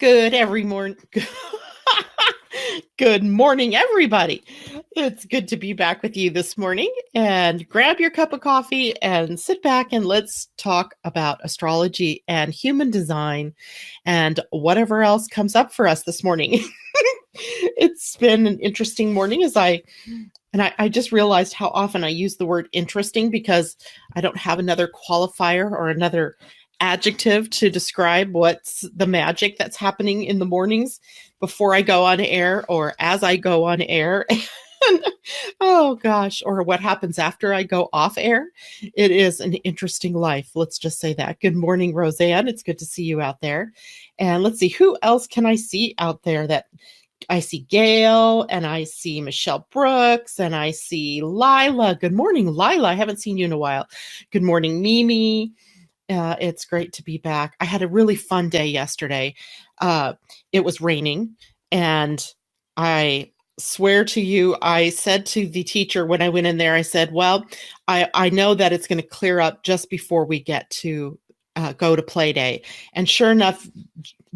Good every morning. Good morning, everybody. It's good to be back with you this morning. And grab your cup of coffee and sit back and let's talk about astrology and human design and whatever else comes up for us this morning. It's been an interesting morning I just realized how often I use the word interesting because I don't have another qualifier or another adjective to describe what's the magic that's happening in the mornings before I go on air or as I go on air. And, oh gosh, or what happens after I go off air. It is an interesting life. Let's just say that. Good morning, Roseanne. It's good to see you out there. And let's see, who else can I see out there that I see Gail and I see Michelle Brooks and I see Lila. Good morning, Lila. I haven't seen you in a while. Good morning, Mimi. It's great to be back. I had a really fun day yesterday. It was raining, and I swear to you, I said to the teacher when I went in there, I said, well, I know that it's going to clear up just before we get to go to play day. And sure enough,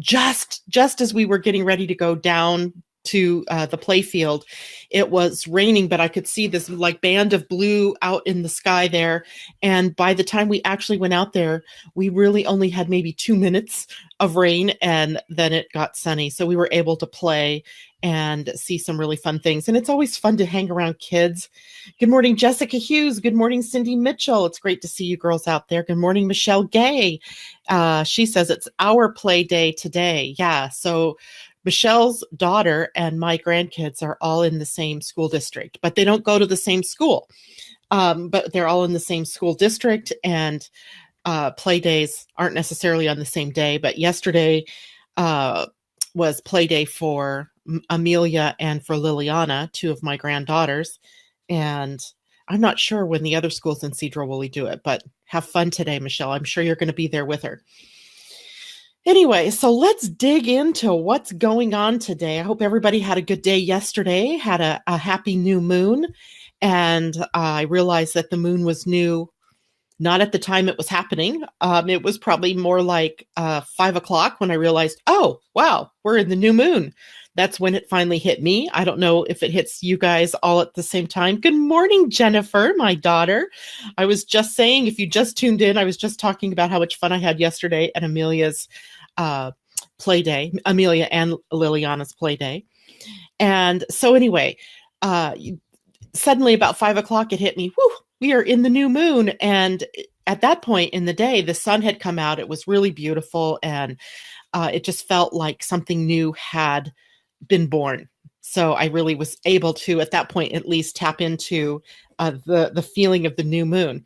just as we were getting ready to go down to the play field, it was raining, but I could see this like band of blue out in the sky there. And by the time we actually went out there, we really only had maybe 2 minutes of rain, and then it got sunny. So we were able to play and see some really fun things. And it's always fun to hang around kids. Good morning, Jessica Hughes. Good morning, Cindy Mitchell. It's great to see you girls out there. Good morning, Michelle Gay. She says it's our play day today. Yeah. So Michelle's daughter and my grandkids are all in the same school district, but they don't go to the same school. But they're all in the same school district, and play days aren't necessarily on the same day. But yesterday was play day for Amelia and for Liliana, two of my granddaughters. And I'm not sure when the other schools in Cedro will do it, but have fun today, Michelle. I'm sure you're going to be there with her. Anyway, so let's dig into what's going on today. I hope everybody had a good day yesterday, had a happy new moon. And I realized that the moon was new, not at the time it was happening. It was probably more like 5 o'clock when I realized, oh, wow, we're in the new moon. That's when it finally hit me. I don't know if it hits you guys all at the same time. Good morning, Jennifer, my daughter. I was just saying, if you just tuned in, I was just talking about how much fun I had yesterday at Amelia's play day, Amelia and Liliana's play day. And so anyway, suddenly about 5 o'clock, it hit me, whew, we are in the new moon. And at that point in the day, the sun had come out. It was really beautiful. And it just felt like something new had been born. So I really was able to, at that point, at least tap into the feeling of the new moon.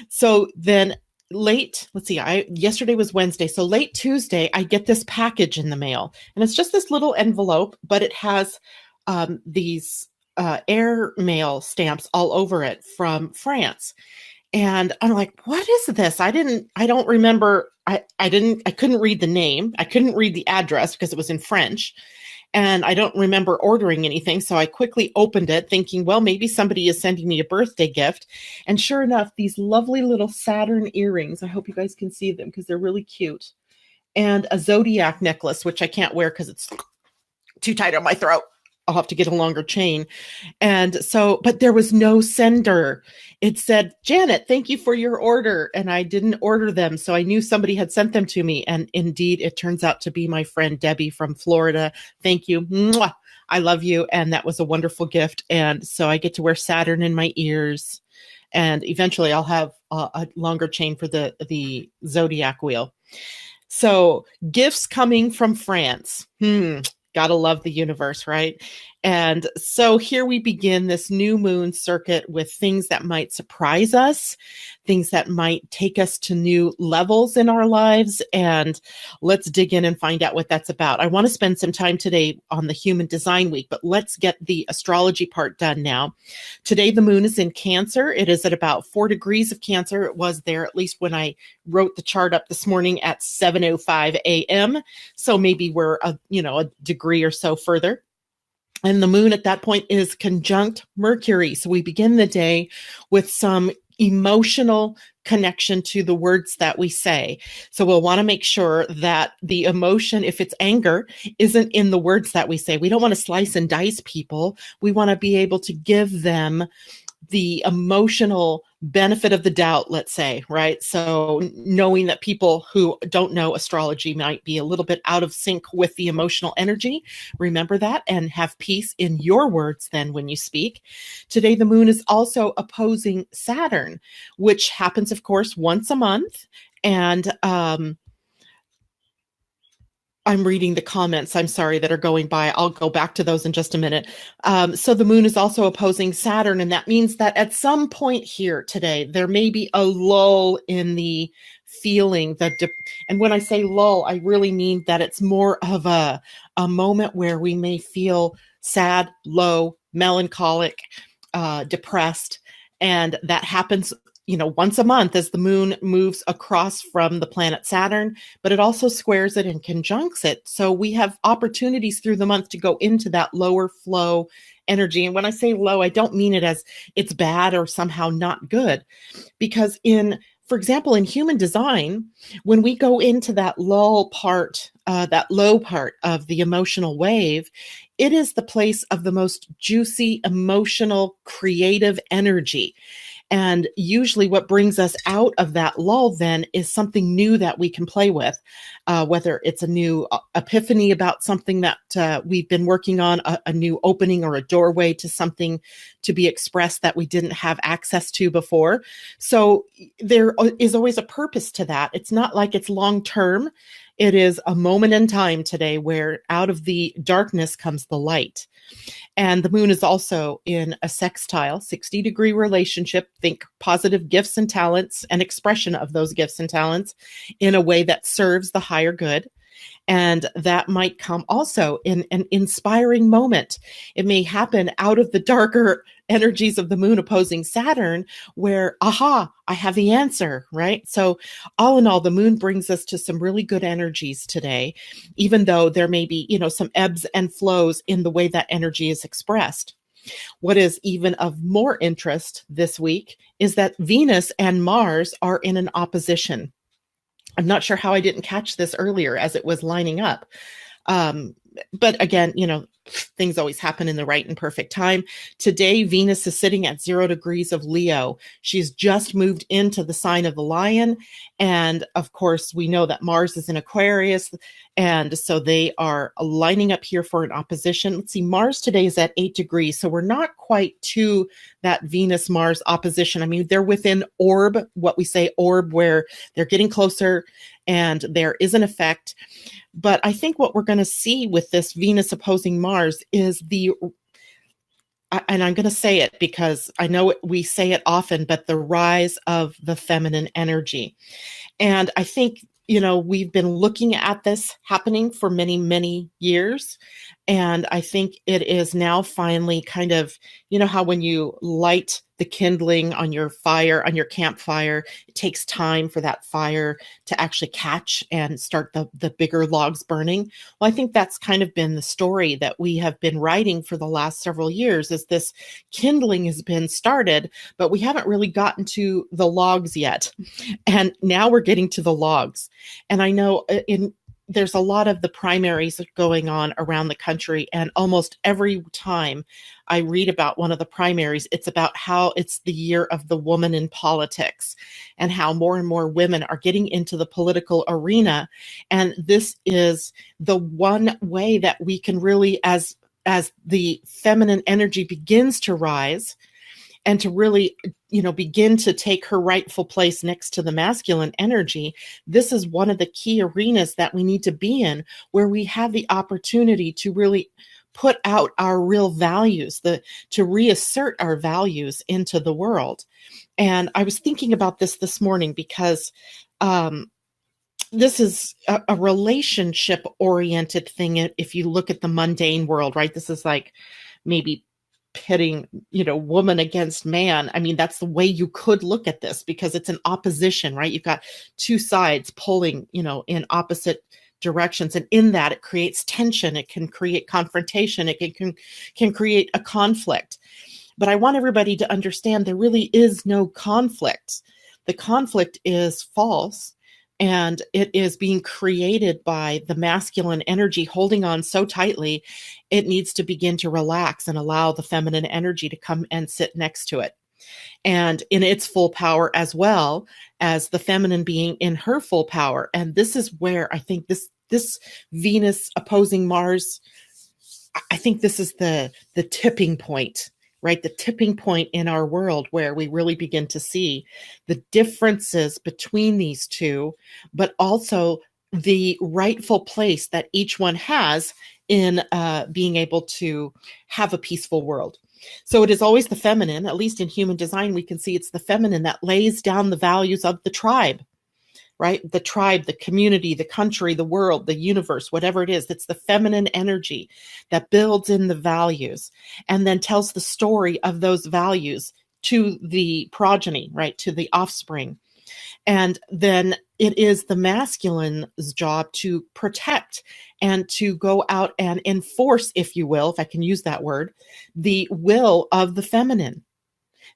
So then yesterday was Wednesday. So late Tuesday, I get this package in the mail, and it's just this little envelope, but it has these air mail stamps all over it from France. And I'm like, what is this? I don't remember. I couldn't read the name. I couldn't read the address because it was in French. And I don't remember ordering anything. So I quickly opened it thinking, well, maybe somebody is sending me a birthday gift. And sure enough, these lovely little Saturn earrings. I hope you guys can see them because they're really cute. And a zodiac necklace, which I can't wear because it's too tight on my throat. I'll have to get a longer chain. And so, but there was no sender. It said, Janet, thank you for your order. And I didn't order them. So I knew somebody had sent them to me. And indeed, it turns out to be my friend Debbie from Florida. Thank you. Mwah! I love you. And that was a wonderful gift. And so I get to wear Saturn in my ears. And eventually I'll have a longer chain for the zodiac wheel. So gifts coming from France. Gotta love the universe, right? And so here we begin this new moon circuit with things that might surprise us, things that might take us to new levels in our lives. And let's dig in and find out what that's about. I want to spend some time today on the Human Design Week, but let's get the astrology part done now. Today, the moon is in Cancer. It is at about 4 degrees of Cancer. It was there at least when I wrote the chart up this morning at 7:05 a.m. So maybe we're a degree or so further. And the moon at that point is conjunct Mercury. So we begin the day with some emotional connection to the words that we say. So we'll want to make sure that the emotion, if it's anger, isn't in the words that we say. We don't want to slice and dice people. We want to be able to give them the emotional benefit of the doubt, let's say, right? So knowing that people who don't know astrology might be a little bit out of sync with the emotional energy, remember that and have peace in your words then when you speak. Today, the moon is also opposing Saturn, which happens, of course, once a month. And I'm reading the comments, I'm sorry, that are going by. I'll go back to those in just a minute. So the moon is also opposing Saturn, and that means that at some point here today, there may be a lull in the feeling. And when I say lull, I really mean that it's more of a moment where we may feel sad, low, melancholic, depressed, and that happens once a month as the moon moves across from the planet Saturn, but it also squares it and conjuncts it. So we have opportunities through the month to go into that lower flow energy. And when I say low, I don't mean it as it's bad or somehow not good, because for example, in human design, when we go into that lull part, that low part of the emotional wave, it is the place of the most juicy, emotional, creative energy. And usually what brings us out of that lull then is something new that we can play with, whether it's a new epiphany about something that we've been working on, a new opening or a doorway to something to be expressed that we didn't have access to before. So there is always a purpose to that. It's not like it's long term. It is a moment in time today where out of the darkness comes the light. And the moon is also in a sextile, 60-degree relationship. Think positive gifts and talents and expression of those gifts and talents in a way that serves the higher good. And that might come also in an inspiring moment. It may happen out of the darker energies of the moon opposing Saturn, where, aha, I have the answer, right? So all in all, the moon brings us to some really good energies today, even though there may be, some ebbs and flows in the way that energy is expressed. What is even of more interest this week is that Venus and Mars are in an opposition. I'm not sure how I didn't catch this earlier as it was lining up. But again, things always happen in the right and perfect time. Today, Venus is sitting at 0 degrees of Leo. She's just moved into the sign of the Lion. And of course, we know that Mars is in Aquarius. And so they are lining up here for an opposition. Let's see, Mars today is at 8 degrees. So we're not quite to that Venus-Mars opposition. I mean, they're within orb, what we say orb, where they're getting closer and there is an effect. But I think what we're going to see with this Venus opposing Mars is and I'm going to say it because I know we say it often, but the rise of the feminine energy. And I think, we've been looking at this happening for many, many years. And I think it is now finally kind of, how when you light the kindling on your fire, on your campfire, it takes time for that fire to actually catch and start the bigger logs burning. Well, I think that's kind of been the story that we have been writing for the last several years, is this kindling has been started, but we haven't really gotten to the logs yet. And now we're getting to the logs. And I know there's a lot of the primaries going on around the country. And almost every time I read about one of the primaries, it's about how it's the year of the woman in politics and how more and more women are getting into the political arena. And this is the one way that we can really, as the feminine energy begins to rise and to really, begin to take her rightful place next to the masculine energy, this is one of the key arenas that we need to be in, where we have the opportunity to really put out our real values, to reassert our values into the world. And I was thinking about this morning because this is a relationship-oriented thing. If you look at the mundane world, right? This is like maybe pitting, woman against man. I mean, that's the way you could look at this, because it's an opposition, right? You've got two sides pulling, in opposite directions. And in that, it creates tension. It can create confrontation. It can create a conflict. But I want everybody to understand there really is no conflict. The conflict is false, and it is being created by the masculine energy holding on so tightly, it needs to begin to relax and allow the feminine energy to come and sit next to it. And in its full power, as well as the feminine being in her full power. And this is where I think this Venus opposing Mars, I think this is the tipping point, right? The tipping point in our world where we really begin to see the differences between these two, but also the rightful place that each one has in being able to have a peaceful world. So it is always the feminine, at least in human design, we can see it's the feminine that lays down the values of the tribe, right? The tribe, the community, the country, the world, the universe, whatever it is, it's the feminine energy that builds in the values and then tells the story of those values to the progeny, right? To the offspring. And then it is the masculine's job to protect and to go out and enforce, if you will, if I can use that word, the will of the feminine.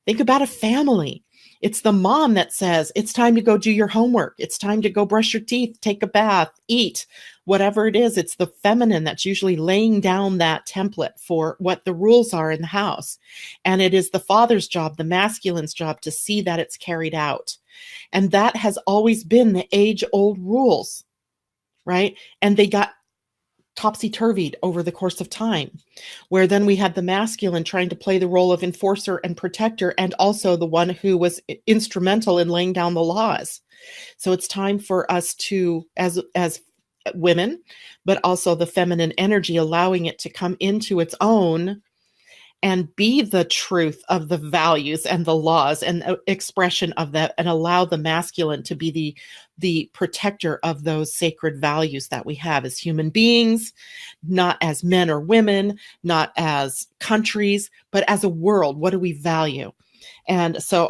Think about a family. It's the mom that says, it's time to go do your homework. It's time to go brush your teeth, take a bath, eat, whatever it is. It's the feminine that's usually laying down that template for what the rules are in the house. And it is the father's job, the masculine's job, to see that it's carried out. And that has always been the age-old rules, right? And they got topsy-turvied over the course of time, where then we had the masculine trying to play the role of enforcer and protector, and also the one who was instrumental in laying down the laws. So it's time for us to, as women, but also the feminine energy, allowing it to come into its own and be the truth of the values and the laws and expression of that, and allow the masculine to be the protector of those sacred values that we have as human beings, not as men or women, not as countries, but as a world. What do we value? And so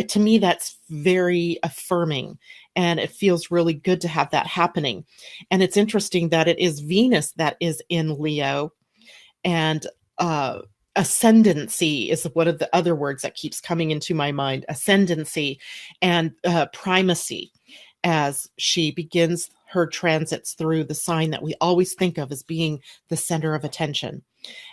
to me, that's very affirming, and it feels really good to have that happening. And it's interesting that it is Venus that is in Leo, and ascendancy is one of the other words that keeps coming into my mind. Ascendancy and primacy, as she begins her transits through the sign that we always think of as being the center of attention.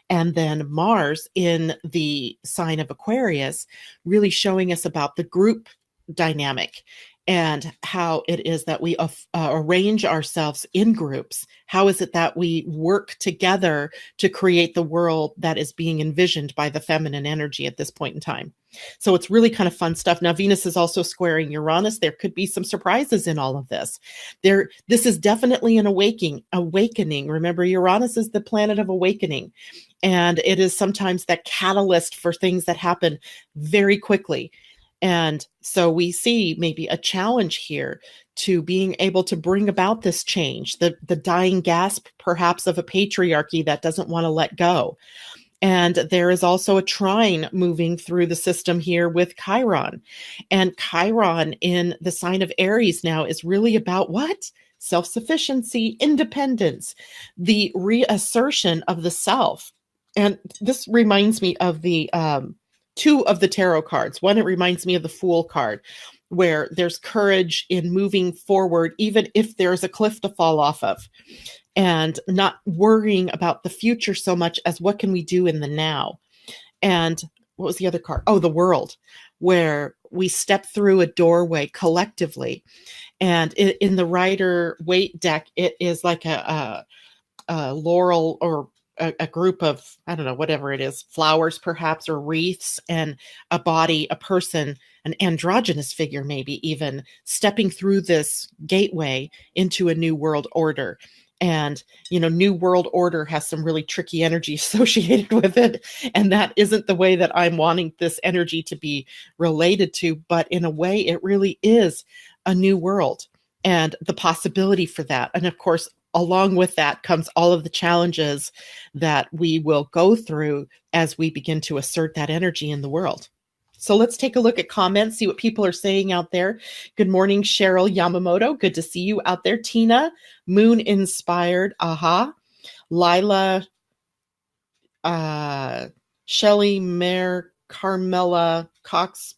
And then Mars in the sign of Aquarius, really showing us about the group dynamic and how it is that we arrange ourselves in groups. How is it that we work together to create the world that is being envisioned by the feminine energy at this point in time? So it's really kind of fun stuff. Now, Venus is also squaring Uranus. There could be some surprises in all of this. This is definitely an awakening. Remember, Uranus is the planet of awakening. And it is sometimes that catalyst for things that happen very quickly. And so we see maybe a challenge here to being able to bring about this change, the dying gasp, perhaps, of a patriarchy that doesn't want to let go. And there is also a trine moving through the system here with Chiron. And Chiron in the sign of Aries now is really about what? Self-sufficiency, independence, the reassertion of the self. And this reminds me of the two of the tarot cards. One, it reminds me of the Fool card, where there's courage in moving forward, even if there's a cliff to fall off of, and not worrying about the future so much as what can we do in the now. And what was the other card? Oh, the World, where we step through a doorway collectively. And in the Rider-Waite deck, it is like a laurel, or a group of, I don't know, whatever it is, flowers perhaps, or wreaths, and a body, a person, an androgynous figure, maybe even stepping through this gateway into a new world order. And, new world order has some really tricky energy associated with it. And that isn't the way that I'm wanting this energy to be related to. But in a way, it really is a new world and the possibility for that. And of course, along with that comes all of the challenges that we will go through as we begin to assert that energy in the world. So let's take a look at comments, see what people are saying out there. Good morning, Cheryl Yamamoto. Good to see you out there. Tina, Moon Inspired. Lila, Shelly Carmela Cox.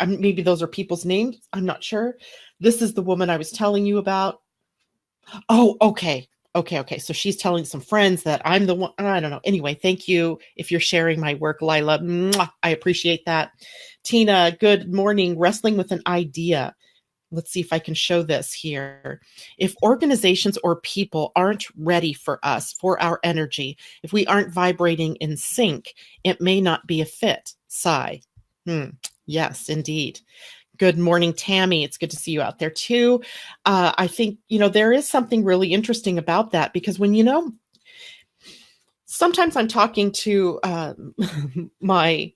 Maybe those are people's names. I'm not sure. This is the woman I was telling you about. Oh, okay. Okay. So she's telling some friends that I'm the one. I don't know. Anyway, thank you if you're sharing my work, Lila. Mwah, I appreciate that. Tina, good morning. Wrestling with an idea. Let's see if I can show this here. If organizations or people aren't ready for us, for our energy, if we aren't vibrating in sync, it may not be a fit. Sigh. Yes, indeed. Good morning, Tammy. It's good to see you out there too. I think, there is something really interesting about that because sometimes I'm talking to my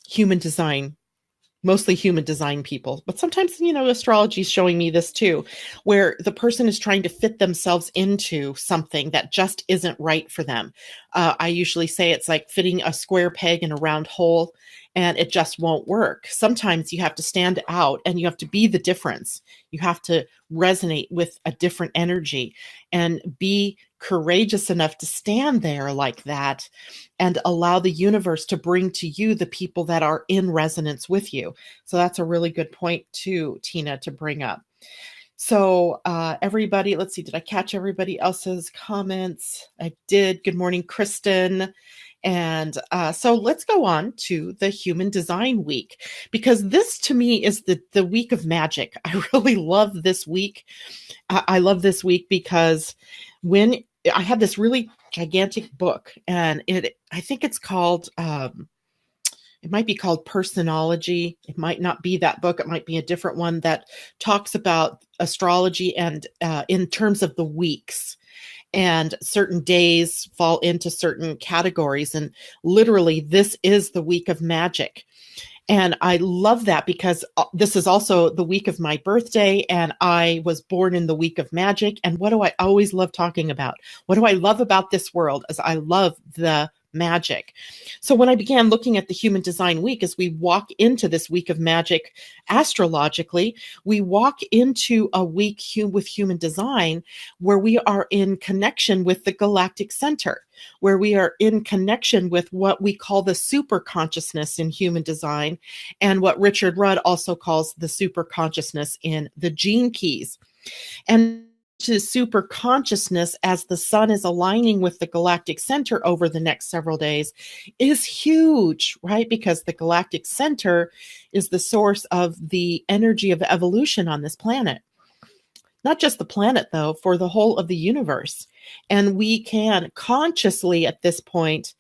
human design, mostly human design people, but sometimes, astrology is showing me this too, where the person is trying to fit themselves into something that just isn't right for them. I usually say it's like fitting a square peg in a round hole, and it just won't work. Sometimes you have to stand out and you have to be the difference. You have to resonate with a different energy and be courageous enough to stand there like that and allow the universe to bring to you the people that are in resonance with you. So that's a really good point too, Tina, to bring up. So everybody, let's see, did I catch everybody else's comments? I did. Good morning, Kristen. And so let's go on to the Human Design Week, because this to me is the week of magic. I really love this week. I love this week because when I have this really gigantic book, and I think it's called, it might be called Personology. It might not be that book. It might be a different one that talks about astrology and in terms of the weeks. And certain days fall into certain categories. And literally, this is the week of magic. And I love that because this is also the week of my birthday, and I was born in the week of magic. And what do I always love talking about? What do I love about this world? Is I love the magic. So when I began looking at the Human Design Week, as we walk into this week of magic astrologically, we walk into a week with human design where we are in connection with the galactic center, where we are in connection with what we call the super consciousness in human design, and what Richard Rudd also calls the super consciousness in the gene keys. And to super consciousness, as the sun is aligning with the galactic center over the next several days, is huge, right? Because the galactic center is the source of the energy of evolution on this planet. Not just the planet, though, for the whole of the universe. And we can consciously at this point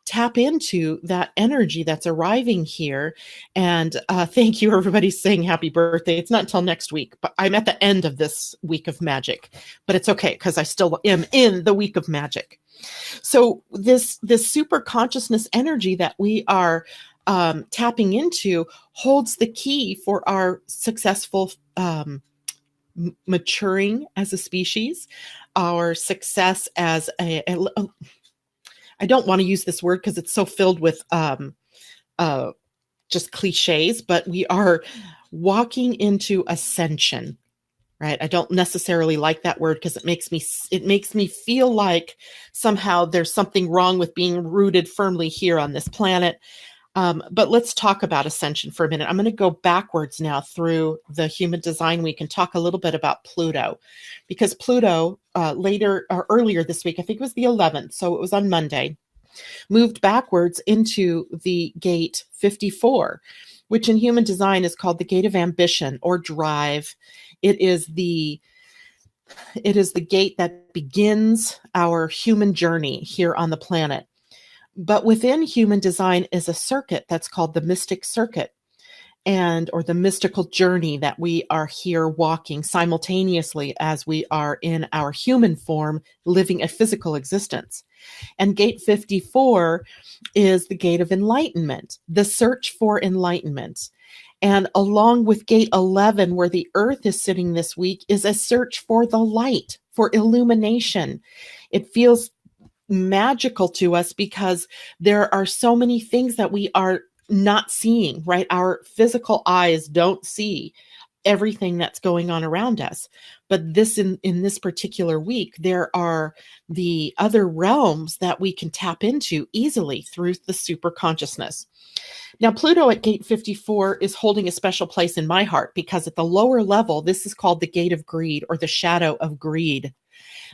tap into that energy that's arriving here. And thank you, everybody, saying happy birthday. It's not until next week, but I'm at the end of this week of magic. But it's okay because I still am in the week of magic. So this super consciousness energy that we are tapping into holds the key for our successful maturing as a species, our success as I don't want to use this word because it's so filled with just cliches, but we are walking into ascension, right? I don't necessarily like that word because it makes me feel like somehow there's something wrong with being rooted firmly here on this planet. But let's talk about ascension for a minute. I'm going to go backwards now through the Human Design Week and talk a little bit about Pluto, because Pluto earlier this week, I think it was the 11th, so it was on Monday, moved backwards into the gate 54, which in human design is called the gate of ambition or drive. It is the gate that begins our human journey here on the planet. But within human design is a circuit that's called the mystic circuit, or the mystical journey that we are here walking simultaneously as we are in our human form, living a physical existence. And gate 54 is the gate of enlightenment, the search for enlightenment. And along with gate 11, where the earth is sitting this week, is a search for the light, for illumination. It feels magical to us because there are so many things that we are not seeing, right? Our physical eyes don't see everything that's going on around us. But this in this particular week, there are the other realms that we can tap into easily through the super consciousness. Now, Pluto at gate 54 is holding a special place in my heart because at the lower level, this is called the gate of greed or the shadow of greed.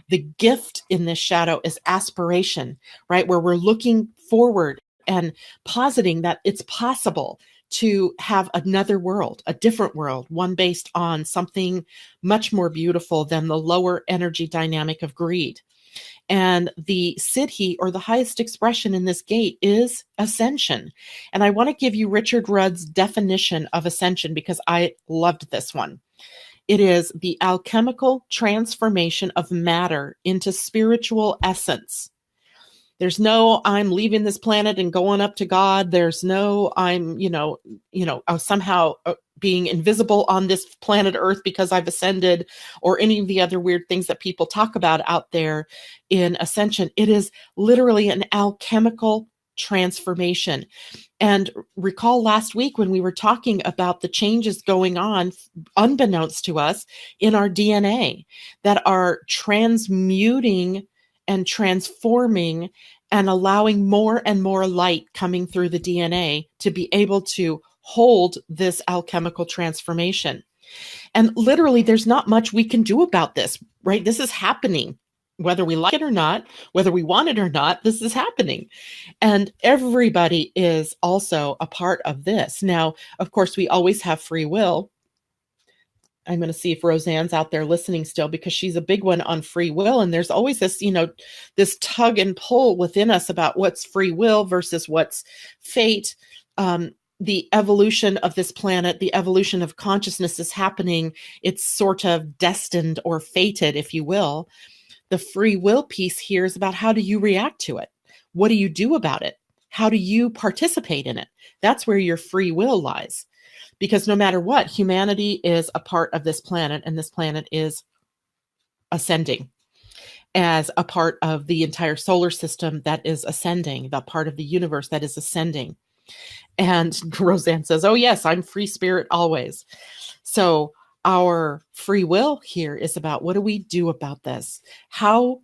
The gift in this shadow is aspiration, right? Where we're looking forward and positing that it's possible to have another world, a different world, one based on something much more beautiful than the lower energy dynamic of greed. And the siddhi, or the highest expression in this gate, is ascension. And I want to give you Richard Rudd's definition of ascension because I loved this one. It is the alchemical transformation of matter into spiritual essence. There's no, I'm leaving this planet and going up to God. There's no, I'm, somehow being invisible on this planet Earth because I've ascended, or any of the other weird things that people talk about out there in ascension. It is literally an alchemical transformation. And recall last week when we were talking about the changes going on, unbeknownst to us, in our DNA that are transmuting and transforming and allowing more and more light coming through the DNA to be able to hold this alchemical transformation. And literally, there's not much we can do about this, right? This is happening. Whether we like it or not, whether we want it or not, this is happening. And everybody is also a part of this. Now, of course, we always have free will. I'm going to see if Roseanne's out there listening still, because she's a big one on free will. And there's always this, this tug and pull within us about what's free will versus what's fate. The evolution of this planet, the evolution of consciousness is happening. It's sort of destined or fated, if you will. The free will piece here is about how do you react to it? What do you do about it? How do you participate in it? That's where your free will lies. Because no matter what, humanity is a part of this planet, and this planet is ascending as a part of the entire solar system that is ascending, the part of the universe that is ascending. And Roseanne says, oh yes, I'm free spirit always. So our free will here is about what do we do about this? How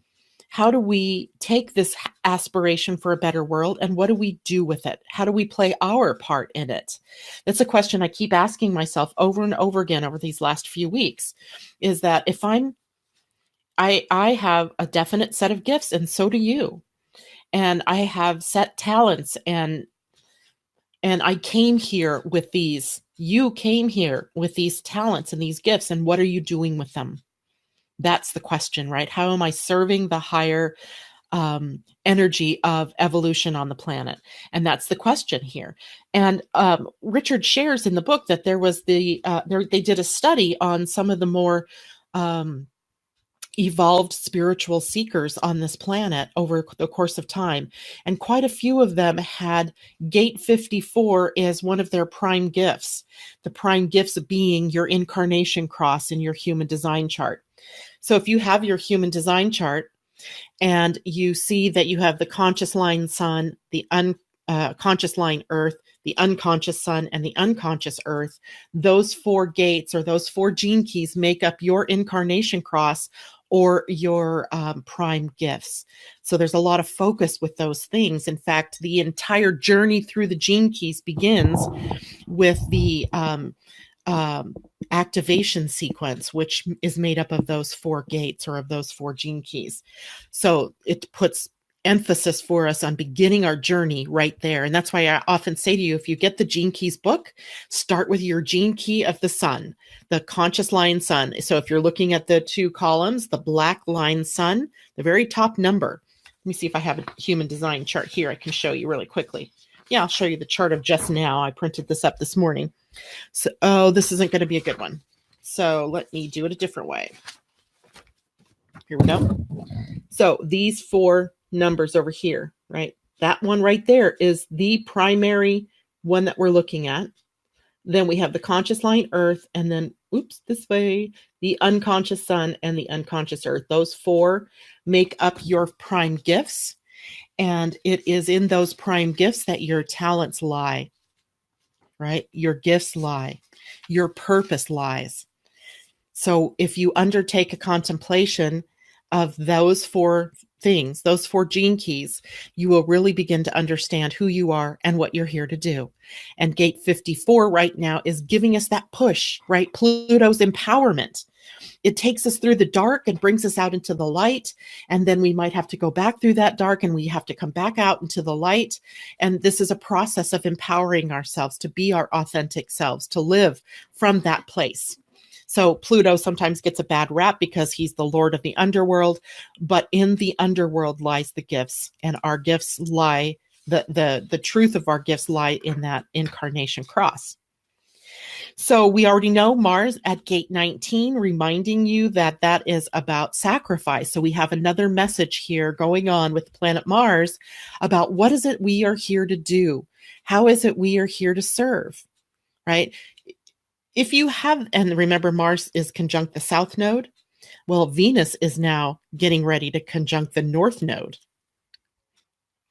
do we take this aspiration for a better world, and what do we do with it? How do we play our part in it? That's a question I keep asking myself over and over again over these last few weeks, is that if I have a definite set of gifts, and so do you. And I have set talents, and I came here with these. You came here with these talents and these gifts, and what are you doing with them? That's the question, right? How am I serving the higher energy of evolution on the planet? And that's the question here. And Richard shares in the book that there was they did a study on some of the more evolved spiritual seekers on this planet over the course of time. And quite a few of them had gate 54 as one of their prime gifts, the prime gifts being your incarnation cross in your human design chart. So if you have your human design chart and you see that you have the conscious line sun, the unconscious line earth, the unconscious sun, and the unconscious earth, those 4 gates or those 4 gene keys make up your incarnation cross or your prime gifts. So there's a lot of focus with those things. In fact, the entire journey through the gene keys begins with the activation sequence, which is made up of those 4 gates or of those 4 gene keys. So it puts emphasis for us on beginning our journey right there. And that's why I often say to you, if you get the Gene Keys book, start with your gene key of the sun, the conscious line sun. So if you're looking at the 2 columns, the black line sun, the very top number. Let me see if I have a human design chart here I can show you really quickly. Yeah, I'll show you the chart of just now. I printed this up this morning. So, this isn't going to be a good one. So let me do it a different way. Here we go. So these 4 numbers over here, right? That one right there is the primary one that we're looking at. Then we have the conscious line earth, and then, this way, the unconscious sun and the unconscious earth. Those 4 make up your prime gifts. And it is in those prime gifts that your talents lie. right? Your gifts lie. Your purpose lies. So if you undertake a contemplation of those four things, those four gene keys, you will really begin to understand who you are and what you're here to do. And gate 54 right now is giving us that push, right? Pluto's empowerment. It takes us through the dark and brings us out into the light. And then we might have to go back through that dark and we have to come back out into the light. And this is a process of empowering ourselves to be our authentic selves, to live from that place. So Pluto sometimes gets a bad rap because he's the lord of the underworld, but in the underworld lies the gifts, and our gifts lie, the truth of our gifts lie in that incarnation cross. So we already know Mars at gate 19, reminding you that that is about sacrifice. So we have another message here going on with planet Mars about what is it we are here to do? How is it we are here to serve, right? If you have, and remember Mars is conjunct the South Node. Well, Venus is now getting ready to conjunct the North Node.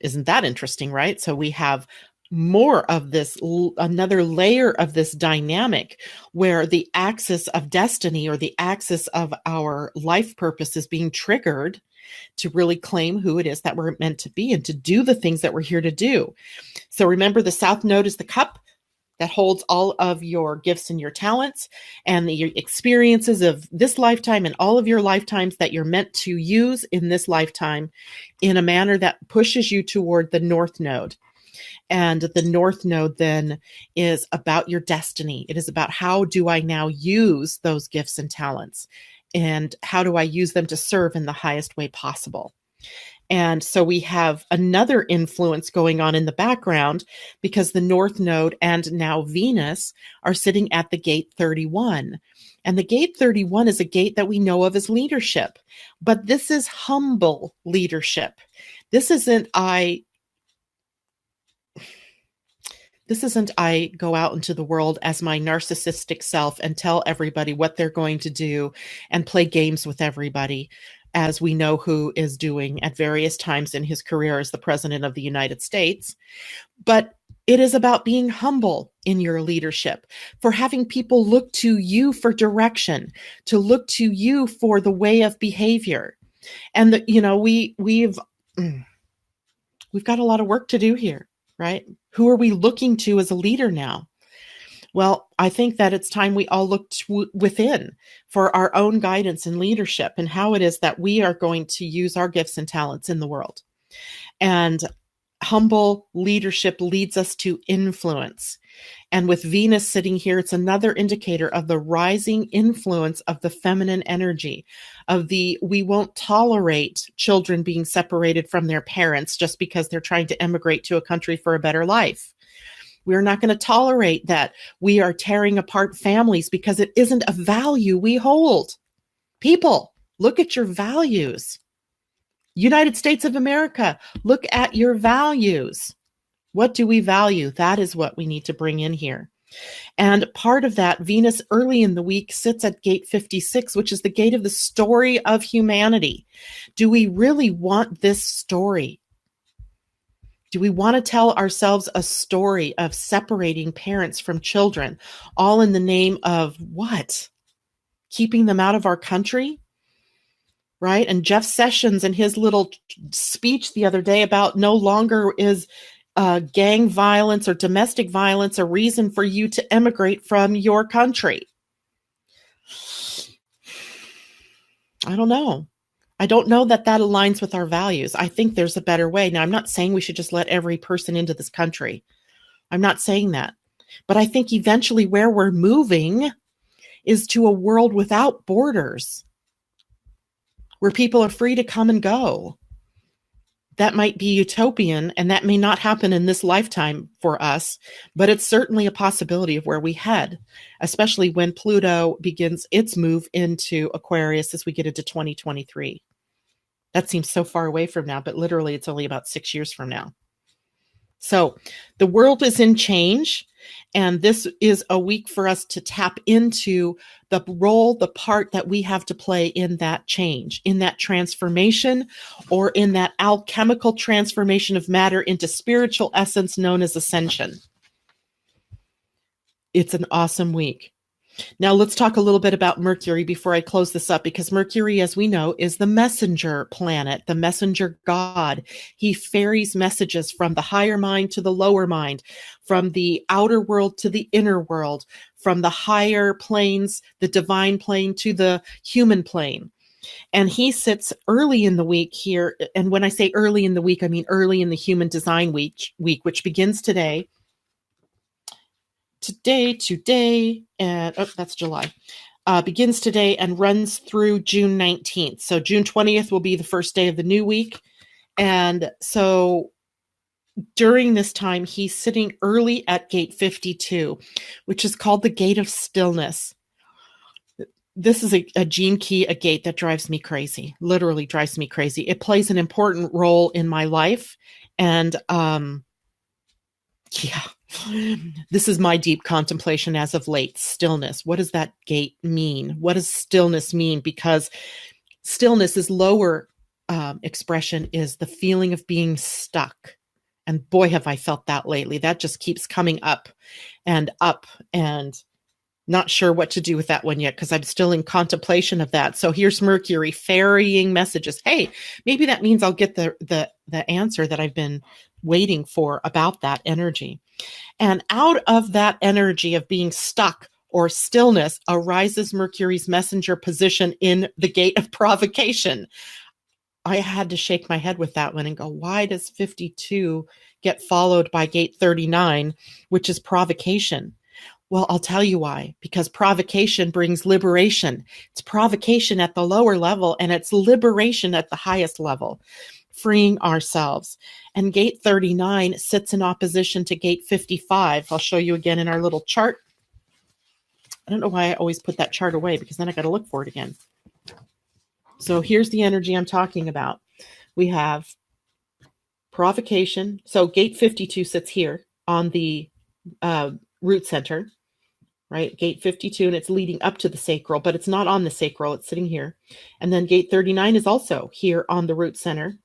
Isn't that interesting, right? So we have more of this, another layer of this dynamic where the axis of destiny or the axis of our life purpose is being triggered to really claim who it is that we're meant to be and to do the things that we're here to do. So remember, the South Node is the cup that holds all of your gifts and your talents and your experiences of this lifetime and all of your lifetimes that you're meant to use in this lifetime in a manner that pushes you toward the North Node. And the North Node then is about your destiny. It is about how do I now use those gifts and talents, and how do I use them to serve in the highest way possible. And so we have another influence going on in the background because the North Node and now Venus are sitting at the gate 31. And the gate 31 is a gate that we know of as leadership, but this is humble leadership. This isn't I go out into the world as my narcissistic self and tell everybody what they're going to do and play games with everybody, as we know who is doing at various times in his career as the president of the United States. But it is about being humble in your leadership, for having people look to you for direction, to look to you for the way of behavior. And we've got a lot of work to do here, right? Who are we looking to as a leader now? Well, I think that it's time we all look within for our own guidance and leadership and how it is that we are going to use our gifts and talents in the world. And humble leadership leads us to influence. And with Venus sitting here, it's another indicator of the rising influence of the feminine energy, of we won't tolerate children being separated from their parents just because they're trying to emigrate to a country for a better life. We're not going to tolerate that we are tearing apart families because it isn't a value we hold. People, look at your values. United States of America, look at your values. What do we value? That is what we need to bring in here. And part of that, Venus early in the week sits at gate 56, which is the gate of the story of humanity. Do we really want this story? Do we want to tell ourselves a story of separating parents from children, all in the name of what? Keeping them out of our country? Right? And Jeff Sessions in his little speech the other day about no longer is gang violence or domestic violence a reason for you to emigrate from your country. I don't know. I don't know that aligns with our values. I think there's a better way. Now, I'm not saying we should just let every person into this country. I'm not saying that. But I think eventually where we're moving is to a world without borders, where people are free to come and go. That might be utopian, and that may not happen in this lifetime for us, but it's certainly a possibility of where we head, especially when Pluto begins its move into Aquarius as we get into 2023. That seems so far away from now, but literally it's only about 6 years from now. So the world is in change, and this is a week for us to tap into the role, the part that we have to play in that change, in that transformation, or in that alchemical transformation of matter into spiritual essence known as ascension. It's an awesome week. Now let's talk a little bit about Mercury before I close this up, because Mercury, as we know, is the messenger planet, the messenger god. He ferries messages from the higher mind to the lower mind, from the outer world to the inner world, from the higher planes, the divine plane, to the human plane. And he sits early in the week here. And when I say early in the week, I mean early in the human design week, which begins today, and that's July. Begins today and runs through June 19th. So June 20th will be the first day of the new week. And so during this time, he's sitting early at gate 52, which is called the gate of stillness. This is a gene key, a gate that drives me crazy, literally drives me crazy. It plays an important role in my life. And yeah, this is my deep contemplation as of late. Stillness. What does that gate mean? What does stillness mean? Because stillness is lower expression, is the feeling of being stuck. And boy, have I felt that lately. That just keeps coming up, and not sure what to do with that one yet, because I'm still in contemplation of that. So here's Mercury ferrying messages. Hey, maybe that means I'll get the answer that I've been waiting for about that energy. And out of that energy of being stuck or stillness arises Mercury's messenger position in the gate of provocation. I had to shake my head with that one and go, why does 52 get followed by gate 39, which is provocation? Well, I'll tell you why. Because provocation brings liberation. It's provocation at the lower level, and it's liberation at the highest level, freeing ourselves. And gate 39 sits in opposition to gate 55. I'll show you again in our little chart. I don't know why I always put that chart away, because then I got to look for it again. So here's the energy I'm talking about. We have provocation. So gate 52 sits here on the root center, right? Gate 52, and it's leading up to the sacral, but it's not on the sacral. It's sitting here. And then gate 39 is also here on the root center,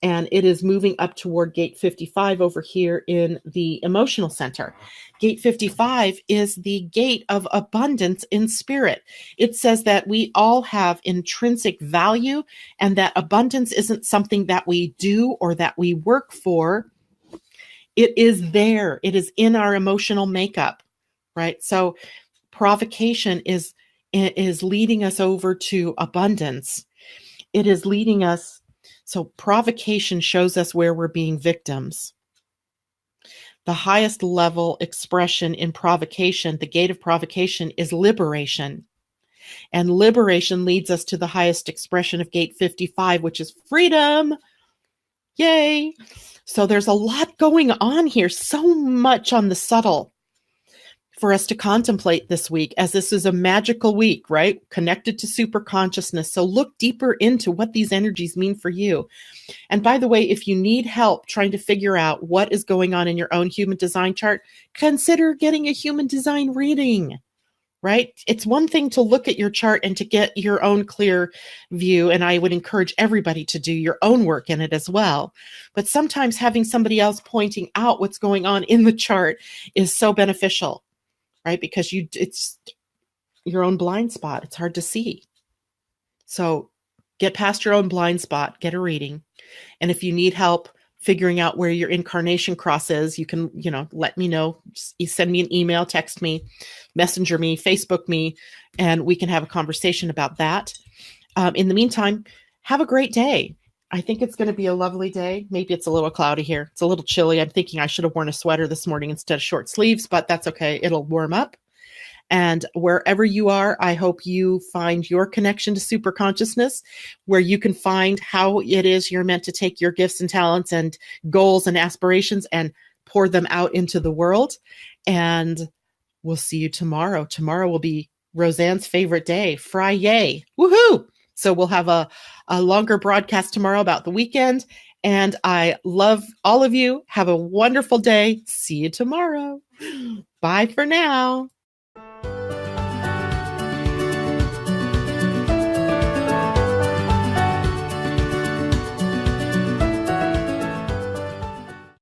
and it is moving up toward gate 55 over here in the emotional center. Gate 55 is the gate of abundance in spirit. It says that we all have intrinsic value, and that abundance isn't something that we do or that we work for. It is there. It is in our emotional makeup, right? So provocation is leading us over to abundance. It is leading us. So provocation shows us where we're being victims. The highest level expression in provocation, the gate of provocation, is liberation. And liberation leads us to the highest expression of gate 55, which is freedom. Yay. So there's a lot going on here, so much on the subtle for us to contemplate this week, as this is a magical week, right? Connected to super consciousness. So look deeper into what these energies mean for you. And by the way, if you need help trying to figure out what is going on in your own human design chart, consider getting a human design reading, right? It's one thing to look at your chart and to get your own clear view. And I would encourage everybody to do your own work in it as well. But sometimes having somebody else pointing out what's going on in the chart is so beneficial, right? Because it's your own blind spot. It's hard to see. So get past your own blind spot, get a reading. And if you need help figuring out where your incarnation cross is, you can, let me know. Send me an email, text me, messenger me, Facebook me, and we can have a conversation about that. In the meantime, have a great day. I think it's going to be a lovely day. Maybe it's a little cloudy here. It's a little chilly. I'm thinking I should have worn a sweater this morning instead of short sleeves, but that's okay. It'll warm up. And wherever you are, I hope you find your connection to super consciousness, where you can find how it is you're meant to take your gifts and talents and goals and aspirations and pour them out into the world. And we'll see you tomorrow. Tomorrow will be Roseanne's favorite day, Friday. Woohoo! So we'll have a longer broadcast tomorrow about the weekend. And I love all of you. Have a wonderful day. See you tomorrow. Bye for now.